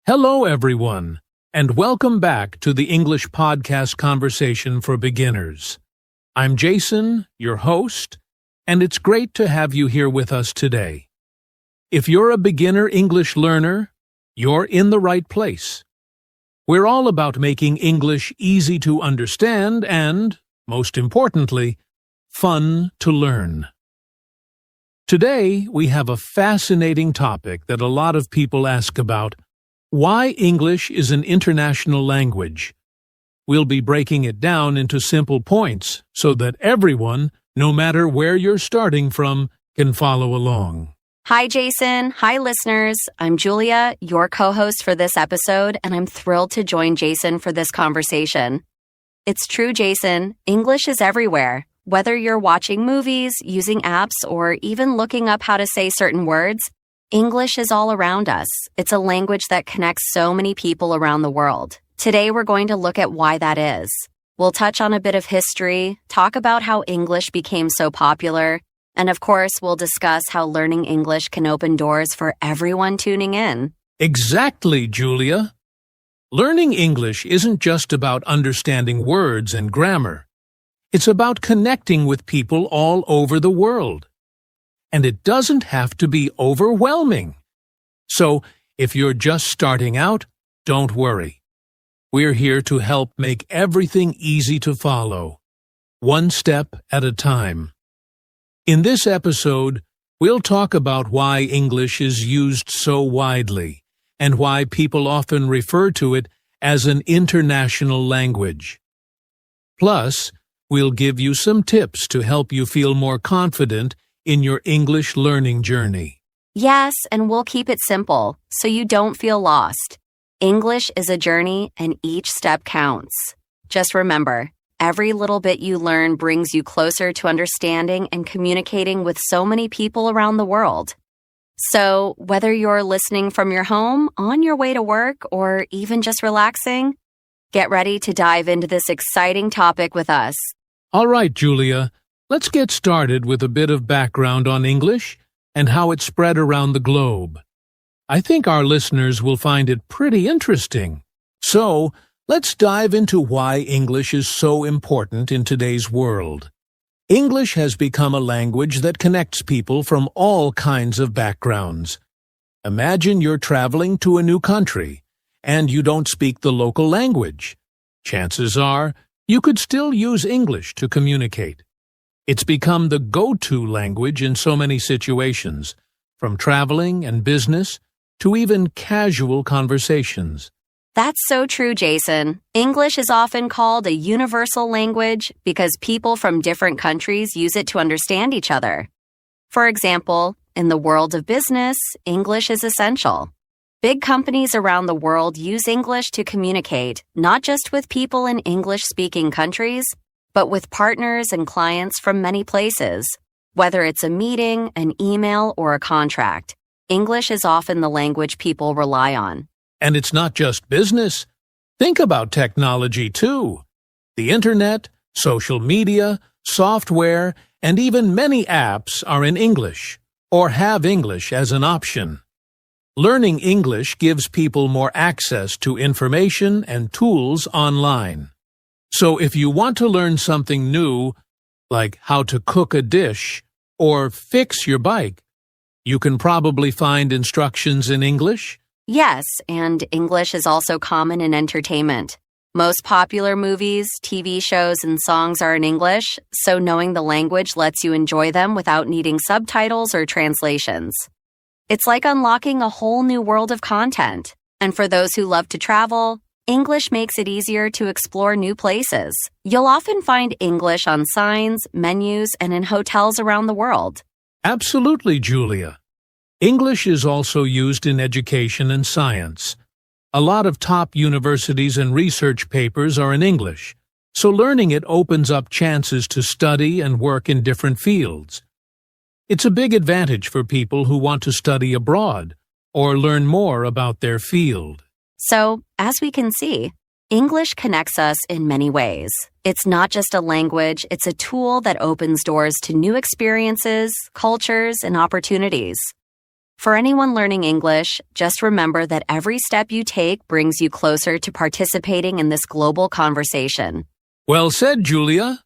Hello, everyone, and welcome back to the English Podcast Conversation for Beginners. I'm Jason, your host, and it's great to have you here with us today. If you're a beginner English learner, you're in the right place. We're all about making English easy to understand and, most importantly, fun to learn. Today, we have a fascinating topic that a lot of people ask about: why English is an international language. We'll be breaking it down into simple points so that everyone, no matter where you're starting from, can follow along. Hi, Jason. Hi, listeners. I'm Julia, your co-host for this episode, and I'm thrilled to join Jason for this conversation. It's true, Jason. English is everywhere. Whether you're watching movies, using apps, or even looking up how to say certain words, English is all around us. It's a language that connects so many people around the world. Today, we're going to look at why that is. We'll touch on a bit of history, talk about how English became so popular, and of course, we'll discuss how learning English can open doors for everyone tuning in. Exactly, Julia. Learning English isn't just about understanding words and grammar. It's about connecting with people all over the world. And it doesn't have to be overwhelming. So, if you're just starting out, don't worry. We're here to help make everything easy to follow, one step at a time. In this episode, we'll talk about why English is used so widely and why people often refer to it as an international language. Plus, we'll give you some tips to help you feel more confident in your English learning journey. Yes, and we'll keep it simple so you don't feel lost. English is a journey and each step counts. Just remember, every little bit you learn brings you closer to understanding and communicating with so many people around the world. So, whether you're listening from your home, on your way to work, or even just relaxing, get ready to dive into this exciting topic with us. All right, Julia. Let's get started with a bit of background on English and how it spread around the globe. I think our listeners will find it pretty interesting. So, let's dive into why English is so important in today's world. English has become a language that connects people from all kinds of backgrounds. Imagine you're traveling to a new country, and you don't speak the local language. Chances are, you could still use English to communicate. It's become the go-to language in so many situations, from traveling and business to even casual conversations. That's so true, Jason. English is often called a universal language because people from different countries use it to understand each other. For example, in the world of business, English is essential. Big companies around the world use English to communicate, not just with people in English-speaking countries, but with partners and clients from many places. Whether it's a meeting, an email, or a contract, English is often the language people rely on. And it's not just business. Think about technology, too. The internet, social media, software, and even many apps are in English, or have English as an option. Learning English gives people more access to information and tools online. So if you want to learn something new, like how to cook a dish or fix your bike, you can probably find instructions in English. Yes, and English is also common in entertainment. Most popular movies, TV shows, and songs are in English, so knowing the language lets you enjoy them without needing subtitles or translations. It's like unlocking a whole new world of content. And for those who love to travel, English makes it easier to explore new places. You'll often find English on signs, menus, and in hotels around the world. Absolutely, Julia. English is also used in education and science. A lot of top universities and research papers are in English, so learning it opens up chances to study and work in different fields. It's a big advantage for people who want to study abroad or learn more about their field. So, as we can see, English connects us in many ways. It's not just a language, it's a tool that opens doors to new experiences, cultures, and opportunities. For anyone learning English, just remember that every step you take brings you closer to participating in this global conversation. Well said, Julia.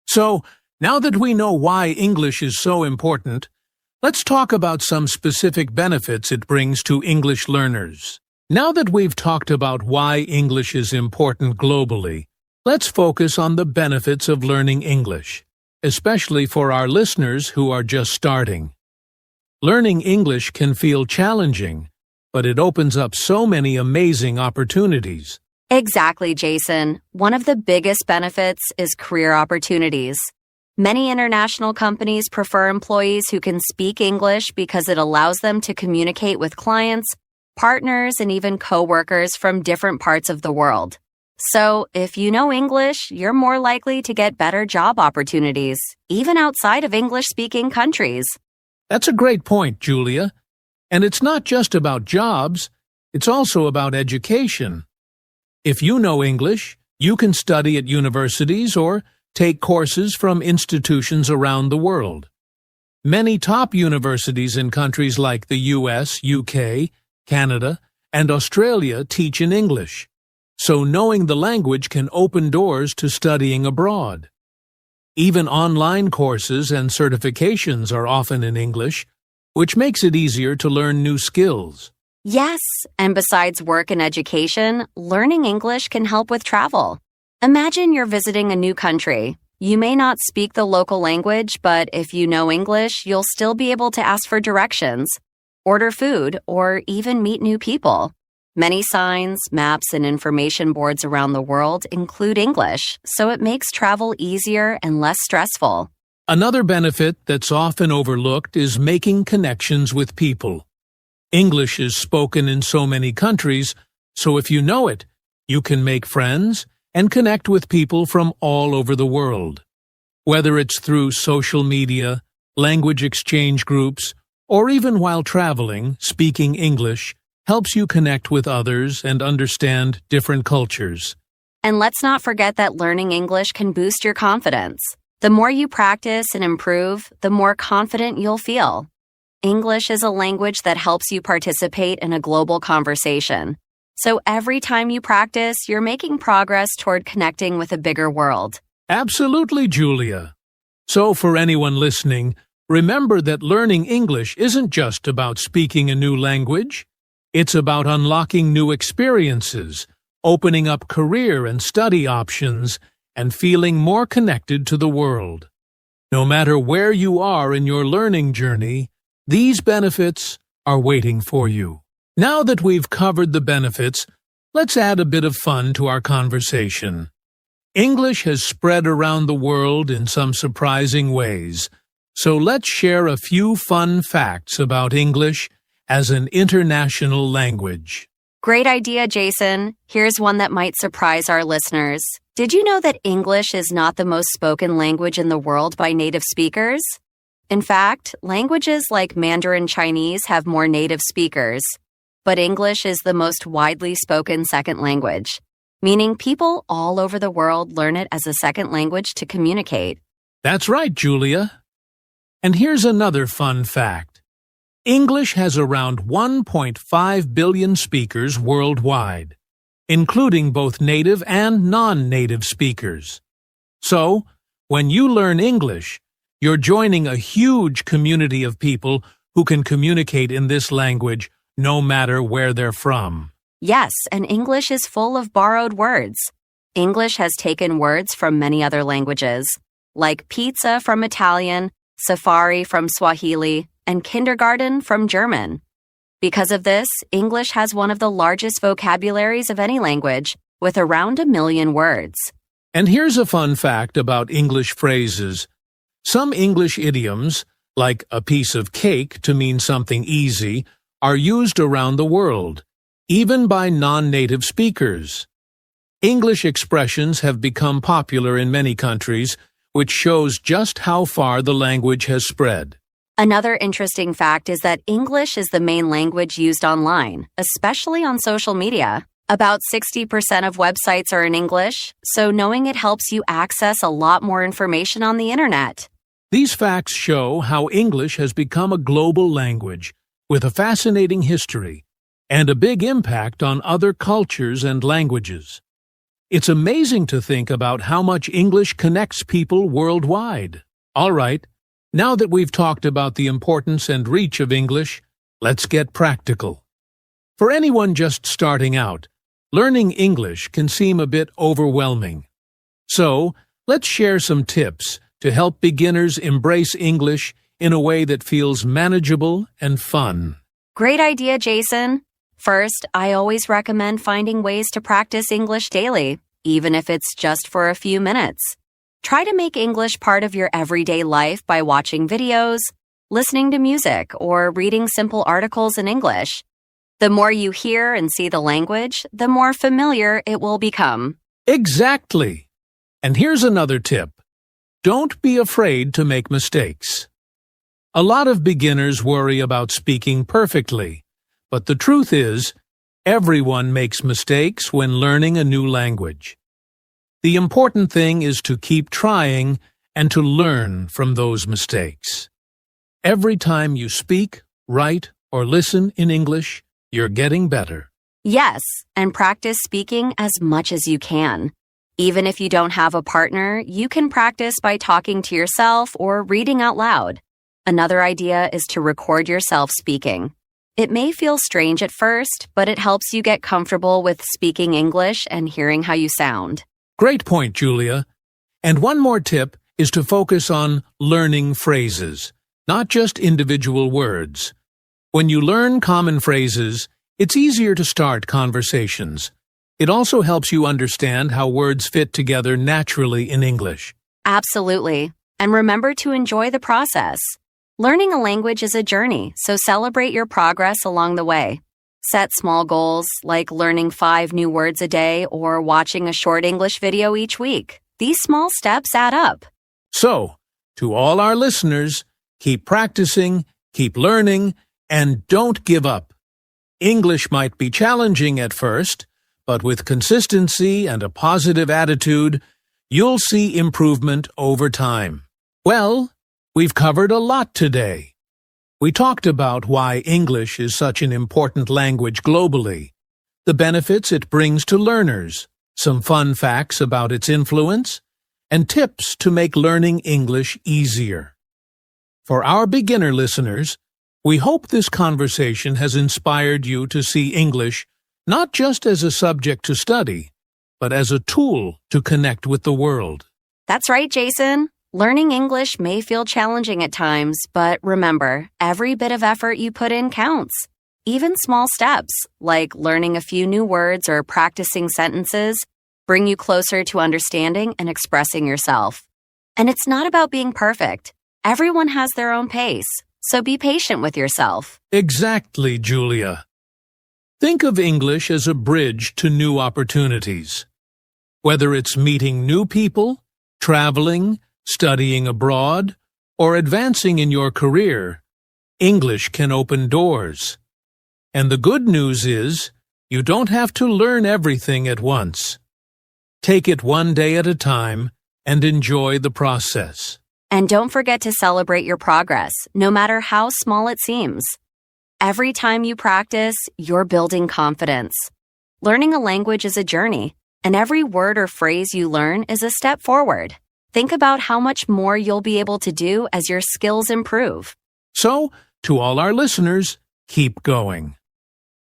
So, now that we know why English is so important, let's talk about some specific benefits it brings to English learners. Now that we've talked about why English is important globally, let's focus on the benefits of learning English, especially for our listeners who are just starting. Learning English can feel challenging, but it opens up so many amazing opportunities. Exactly, Jason. One of the biggest benefits is career opportunities. Many international companies prefer employees who can speak English because it allows them to communicate with clients, partners, and even coworkers from different parts of the world. So, if you know English, you're more likely to get better job opportunities, even outside of English-speaking countries. That's a great point, Julia. And it's not just about jobs, it's also about education. If you know English, you can study at universities or take courses from institutions around the world. Many top universities in countries like the US, UK, Canada, and Australia teach in English, so knowing the language can open doors to studying abroad. Even online courses and certifications are often in English, which makes it easier to learn new skills. Yes, and besides work and education, learning English can help with travel. Imagine you're visiting a new country. You may not speak the local language, but if you know English, you'll still be able to ask for directions, order food, or even meet new people. Many signs, maps, and information boards around the world include English, so it makes travel easier and less stressful. Another benefit that's often overlooked is making connections with people. English is spoken in so many countries, so if you know it, you can make friends and connect with people from all over the world. Whether it's through social media, language exchange groups, or even while traveling, speaking English helps you connect with others and understand different cultures. And let's not forget that learning English can boost your confidence. The more you practice and improve, the more confident you'll feel. English is a language that helps you participate in a global conversation. So every time you practice, you're making progress toward connecting with a bigger world. Absolutely, Julia. So for anyone listening, remember that learning English isn't just about speaking a new language. It's about unlocking new experiences, opening up career and study options, and feeling more connected to the world. No matter where you are in your learning journey, these benefits are waiting for you. Now that we've covered the benefits, let's add a bit of fun to our conversation. English has spread around the world in some surprising ways, so let's share a few fun facts about English as an international language. Great idea, Jason. Here's one that might surprise our listeners. Did you know that English is not the most spoken language in the world by native speakers? In fact, languages like Mandarin Chinese have more native speakers, but English is the most widely spoken second language, meaning people all over the world learn it as a second language to communicate. That's right, Julia. And here's another fun fact. English has around 1.5 billion speakers worldwide, including both native and non-native speakers. So, when you learn English, you're joining a huge community of people who can communicate in this language no matter where they're from. Yes, and English is full of borrowed words. English has taken words from many other languages, like pizza from Italian, safari from Swahili, and kindergarten from German. Because of this, English has one of the largest vocabularies of any language, with around 1 million words. And here's a fun fact about English phrases. Some English idioms, like a piece of cake to mean something easy, are used around the world, even by non-native speakers. English expressions have become popular in many countries, which shows just how far the language has spread. Another interesting fact is that English is the main language used online, especially on social media. About 60% of websites are in English, so knowing it helps you access a lot more information on the internet. These facts show how English has become a global language, with a fascinating history and a big impact on other cultures and languages. It's amazing to think about how much English connects people worldwide. All right, now that we've talked about the importance and reach of English, let's get practical. For anyone just starting out, learning English can seem a bit overwhelming. So, let's share some tips to help beginners embrace English in a way that feels manageable and fun. Great idea, Jason. First, I always recommend finding ways to practice English daily, even if it's just for a few minutes. Try to make English part of your everyday life by watching videos, listening to music, or reading simple articles in English. The more you hear and see the language, the more familiar it will become. Exactly. And here's another tip. Don't be afraid to make mistakes. A lot of beginners worry about speaking perfectly, but the truth is, everyone makes mistakes when learning a new language. The important thing is to keep trying and to learn from those mistakes. Every time you speak, write, or listen in English, you're getting better. Yes, and practice speaking as much as you can. Even if you don't have a partner, you can practice by talking to yourself or reading out loud. Another idea is to record yourself speaking. It may feel strange at first, but it helps you get comfortable with speaking English and hearing how you sound. Great point, Julia. And one more tip is to focus on learning phrases, not just individual words. When you learn common phrases, it's easier to start conversations. It also helps you understand how words fit together naturally in English. Absolutely. And remember to enjoy the process. Learning a language is a journey, so celebrate your progress along the way. Set small goals, like learning 5 new words a day or watching a short English video each week. These small steps add up. So, to all our listeners, keep practicing, keep learning, and don't give up. English might be challenging at first, but with consistency and a positive attitude, you'll see improvement over time. Well, we've covered a lot today. We talked about why English is such an important language globally, the benefits it brings to learners, some fun facts about its influence, and tips to make learning English easier. For our beginner listeners, we hope this conversation has inspired you to see English not just as a subject to study, but as a tool to connect with the world. That's right, Jason. Learning English may feel challenging at times, but remember, every bit of effort you put in counts. Even small steps, like learning a few new words or practicing sentences, bring you closer to understanding and expressing yourself. And it's not about being perfect. Everyone has their own pace, so be patient with yourself. Exactly, Julia. Think of English as a bridge to new opportunities. Whether it's meeting new people, traveling, studying abroad, or advancing in your career, English can open doors. And the good news is, you don't have to learn everything at once. Take it one day at a time and enjoy the process. And don't forget to celebrate your progress, no matter how small it seems. Every time you practice, you're building confidence. Learning a language is a journey, and every word or phrase you learn is a step forward. Think about how much more you'll be able to do as your skills improve. So, to all our listeners, keep going.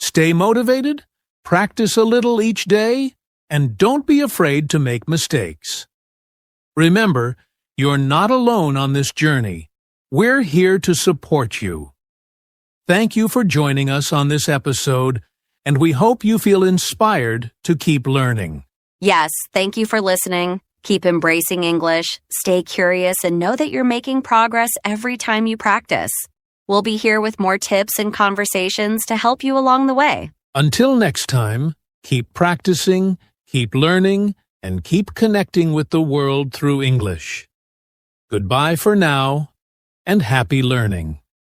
Stay motivated, practice a little each day, and don't be afraid to make mistakes. Remember, you're not alone on this journey. We're here to support you. Thank you for joining us on this episode, and we hope you feel inspired to keep learning. Yes, thank you for listening. Keep embracing English, stay curious, and know that you're making progress every time you practice. We'll be here with more tips and conversations to help you along the way. Until next time, keep practicing, keep learning, and keep connecting with the world through English. Goodbye for now, and happy learning.